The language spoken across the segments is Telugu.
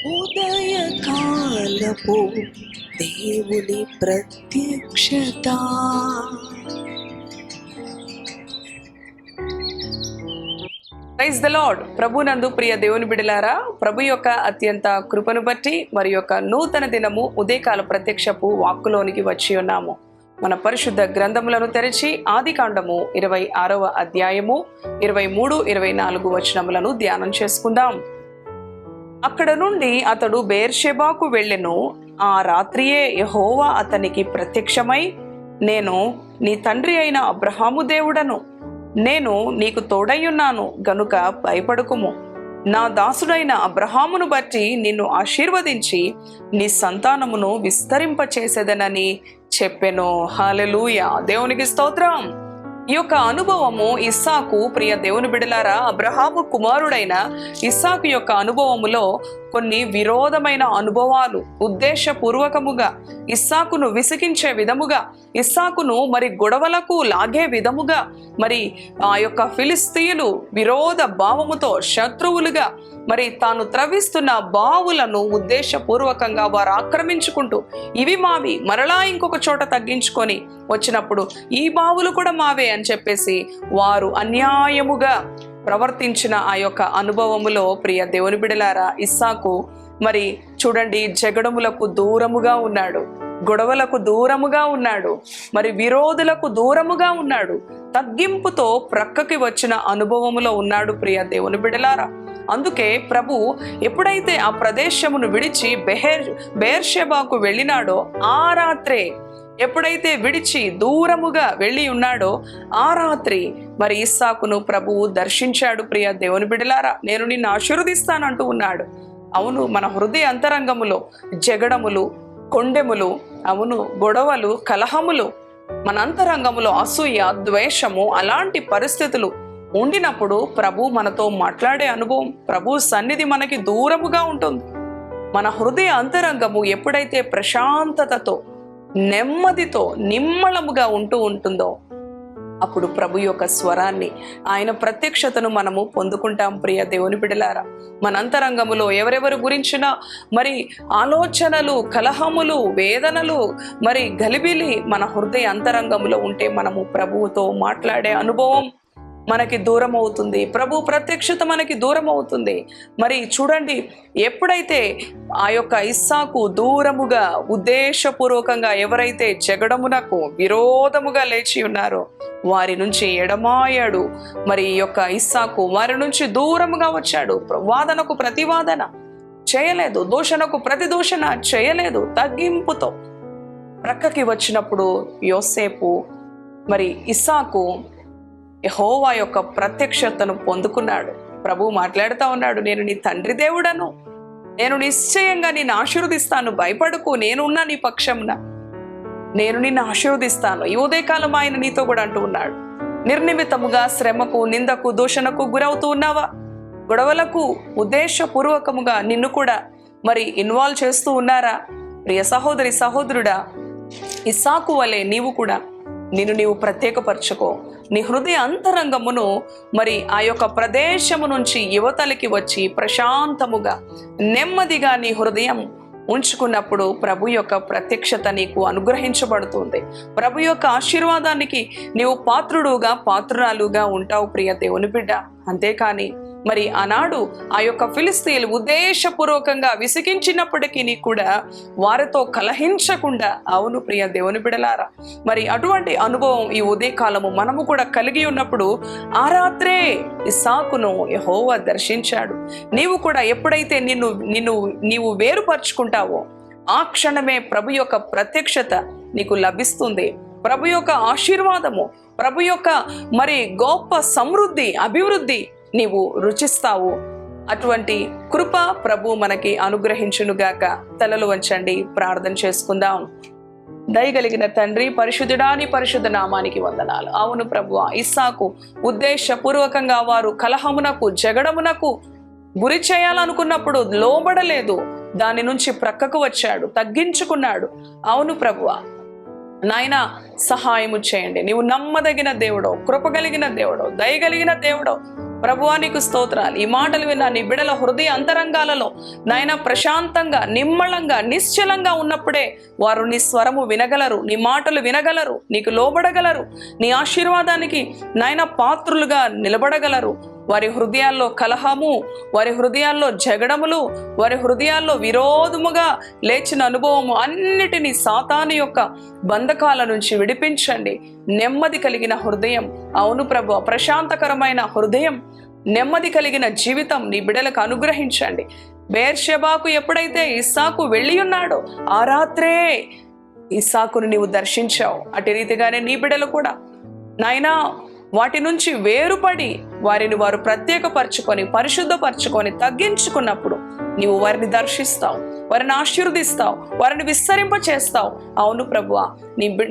ఉదయకాలపు దేవుని ప్రత్యక్షత. Praise the lord. ప్రభునందు ప్రియ దేవుని బిడలారా, ప్రభు యొక్క అత్యంత కృపను బట్టి మరి యొక్క నూతన దినము ఉదయకాల ప్రత్యక్షపు వాక్కులోనికి వచ్చి ఉన్నాము. మన పరిశుద్ధ గ్రంథములను తెరిచి ఆదికాండము 26వ అధ్యాయము 23, 24 వచనములను ధ్యానం చేసుకుందాం. అక్కడ నుండి అతడు బెయేర్షెబాకు వెళ్ళెను. ఆ రాత్రియే యెహోవా అతనికి ప్రత్యక్షమై, నేను నీ తండ్రి అయిన అబ్రహాము దేవుడను, నేను నీకు తోడయ్యున్నాను గనుక భయపడకుము. నా దాసుడైన అబ్రహామును బట్టి నిన్ను ఆశీర్వదించి నీ సంతానమును విస్తరింపచేసేదనని చెప్పెను. హల్లెలూయా, దేవునికి స్తోత్రం. ఈ యొక్క అనుభవము ఇస్సాకు, ప్రియ దేవుని బిడలారా, అబ్రహాము కుమారుడైన ఇస్సాకు యొక్క అనుభవములో కొన్ని విరోధమైన అనుభవాలు ఉద్దేశపూర్వకముగా ఇస్సాకును విసిగించే విధముగా, ఇస్సాకును మరి గొడవలకు లాగే విధముగా, మరి ఆ యొక్క ఫిలిస్తీయులు విరోధ భావముతో శత్రువులుగా మరి తాను త్రవిస్తున్న బావులను ఉద్దేశపూర్వకంగా వారు ఆక్రమించుకుంటూ ఇవి మావి, మరలా ఇంకొక చోట తగ్గించుకొని వచ్చినప్పుడు ఈ బావులు కూడా మావే అని చెప్పేసి వారు అన్యాయముగా ప్రవర్తించిన ఆ యొక్క అనుభవములో ప్రియ దేవుని బిడలారా, ఇస్సాకు మరి చూడండి జగడములకు దూరముగా ఉన్నాడు, గొడవలకు దూరముగా ఉన్నాడు, మరి విరోధులకు దూరముగా ఉన్నాడు, తగ్గింపుతో ప్రక్కకి వచ్చిన అనుభవములో ఉన్నాడు ప్రియ దేవుని బిడలారా. అందుకే ప్రభు ఎప్పుడైతే ఆ ప్రదేశమును విడిచి బెయేర్షెబాకు వెళ్ళినాడో ఆ రాత్రే, ఎప్పుడైతే విడిచి దూరముగా వెళ్ళి ఉన్నాడో ఆ రాత్రి మరి ఇస్సాకును ప్రభువు దర్శించాడు. ప్రియ దేవుని బిడలారా, నేను నిన్ను ఆశీర్వదిస్తానంటూ ఉన్నాడు. అవును, మన హృదయ అంతరంగములో జగడములు, కొండెములు, అవును గొడవలు, కలహములు, మన అంతరంగములో అసూయ, ద్వేషము, అలాంటి పరిస్థితులు ఉండినప్పుడు ప్రభు మనతో మాట్లాడే అనుభవం, ప్రభు సన్నిధి మనకి దూరముగా ఉంటుంది. మన హృదయ అంతరంగము ఎప్పుడైతే ప్రశాంతతతో, నెమ్మదితో, నిమ్మళముగా ఉంటుందో అప్పుడు ప్రభు యొక్క స్వరాన్ని, ఆయన ప్రత్యక్షతను మనము పొందుకుంటాం. ప్రియ దేవుని బిడలారా, మన అంతరంగములో ఎవరెవరి గురించిన మరి ఆలోచనలు, కలహములు, వేదనలు, మరి గలిబిలి మన హృదయ అంతరంగములో ఉంటే మనము ప్రభువుతో మాట్లాడే అనుభవం మనకి దూరం అవుతుంది. ప్రభు ప్రత్యక్షత మనకి దూరం అవుతుంది. మరి చూడండి, ఎప్పుడైతే ఆ యొక్క ఇస్సాకు దూరముగా ఉద్దేశపూర్వకంగా ఎవరైతే జగడమునకు విరోధముగా లేచి ఉన్నారో వారి నుంచి ఎడమాయాడు. మరి ఈ యొక్క ఇస్సాకు వారి నుంచి దూరముగా వచ్చాడు. వాదనకు ప్రతివాదన చేయలేదు, దూషణకు ప్రతి దూషణ చేయలేదు. తగ్గింపుతో ప్రక్కకి వచ్చినప్పుడు యోసేపు మరి ఇస్సాకు యెహోవా యొక్క ప్రత్యక్షతను పొందుకున్నాడు. ప్రభు మాట్లాడుతూ ఉన్నాడు, నేను నీ తండ్రి దేవుడను, నేను నిశ్చయంగా నిన్ను ఆశీర్వదిస్తాను, భయపడకు, నేనున్నా నీ పక్షమున, నేను నిన్ను ఆశీర్వదిస్తాను. ఈ ఉదయకాలం ఆయన నీతో కూడా అంటూ ఉన్నాడు. నిర్నిమితముగా శ్రమకు, నిందకు, దూషణకు గురవుతూ ఉన్నావా? గొడవలకు ఉద్దేశపూర్వకముగా నిన్ను కూడా మరి ఇన్వాల్వ్ చేస్తూ ఉన్నారా? ప్రియ సహోదరి, సహోదరుడా, ఇస్సాకు వలె నీవు కూడా నీవు ప్రత్యేకపరచుకో. నీ హృదయ అంతరంగమును మరి ఆ యొక్క ప్రదేశము నుంచి యువతలకి వచ్చి ప్రశాంతముగా, నెమ్మదిగా నీ హృదయం ఉంచుకున్నప్పుడు ప్రభు యొక్క ప్రత్యక్షత నీకు అనుగ్రహించబడుతుంది. ప్రభు యొక్క ఆశీర్వాదానికి నీవు పాత్రుడుగా, పాత్రురాలుగా ఉంటావు ప్రియ దేవుని బిడ్డ. అంతేకాని మరి ఆనాడు ఆ యొక్క ఫిలిస్తీయులు ఉద్దేశపూర్వకంగా విసిగించినప్పటికీ కూడా వారితో కలహించకుండా, అవును ప్రియ దేవుని బిడలారా, మరి అటువంటి అనుభవం ఈ ఉదయకాలము మనము కూడా కలిగి ఉన్నప్పుడు ఆ రాత్రే ఇస్సాకును యెహోవా దర్శించాడు. నీవు కూడా ఎప్పుడైతే నీవు వేరుపరుచుకుంటావో ఆ క్షణమే ప్రభు యొక్క ప్రత్యక్షత నీకు లభిస్తుంది. ప్రభు యొక్క ఆశీర్వాదము, ప్రభు యొక్క మరి గొప్ప సమృద్ధి, అభివృద్ధి నీవు రుచిస్తావు. అటువంటి కృప ప్రభు మనకి అనుగ్రహించునుగాక. తలలు వంచండి, ప్రార్థన చేసుకుందాం. దయగలిగిన తండ్రి, పరిశుద్ధుడాని పరిశుద్ధ నామానికి వందనాలు. అవును ప్రభువా, ఇస్సాకు ఉద్దేశపూర్వకంగా వారు కలహమునకు, జగడమునకు గురి చేయాలనుకున్నప్పుడు లోబడలేదు, దాని నుంచి ప్రక్కకు వచ్చాడు, తగ్గించుకున్నాడు. అవును ప్రభువా, నాయన సహాయము చేయండి. నీవు నమ్మదగిన దేవుడో, కృపగలిగిన దేవుడో, దయగలిగిన దేవుడో ప్రభువా నీకు స్తోత్రాలు. ఈ మాటలు విన్న నీ బిడల హృదయ అంతరంగాలలో నాయన ప్రశాంతంగా, నిమ్మళంగా, నిశ్చలంగా ఉన్నప్పుడే వారు నీ స్వరము వినగలరు, నీ మాటలు వినగలరు, నీకు లోబడగలరు, నీ ఆశీర్వాదానికి నాయన పాత్రులుగా నిలబడగలరు. వారి హృదయాల్లో కలహము, వారి హృదయాల్లో జగడములు, వారి హృదయాల్లో విరోధముగా లేచిన అనుభవము అన్నిటినీ సాతాను యొక్క బంధకాల నుంచి విడిపించండి. నెమ్మది కలిగిన హృదయం, అవును ప్రభు, ప్రశాంతకరమైన హృదయం, నెమ్మది కలిగిన జీవితం నీ బిడలకు అనుగ్రహించండి. బెయేర్షెబాకు ఎప్పుడైతే ఇస్సాకు వెళ్ళి ఉన్నాడో ఆ రాత్రే ఇస్సాకును నీవు దర్శించావు. అటు రీతిగానే నీ బిడలు కూడా నాయనా వాటి నుంచి వేరుపడి వారిని వారు ప్రత్యేకపరచుకొని, పరిశుద్ధపరచుకొని, తగ్గించుకున్నప్పుడు నీవు వారిని దర్శిస్తావు, వారిని ఆశీర్వదిస్తావు, వారిని విస్తరింప చేస్తావు. అవును ప్రభువా,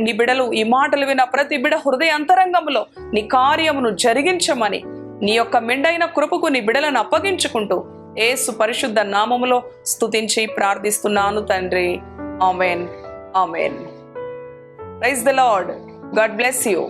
నీ బిడలు ఈ మాటలు విన్న ప్రతి బిడ హృదయ అంతరంగంలో నీ కార్యమును జరిగించమని నీ యొక్క మెండైన కృపకు నీ బిడలను అప్పగించుకుంటూ యేసు పరిశుద్ధ నామములో స్తుతించి ప్రార్థిస్తున్నాను తండ్రి. Amen, amen. Praise the Lord. God bless you.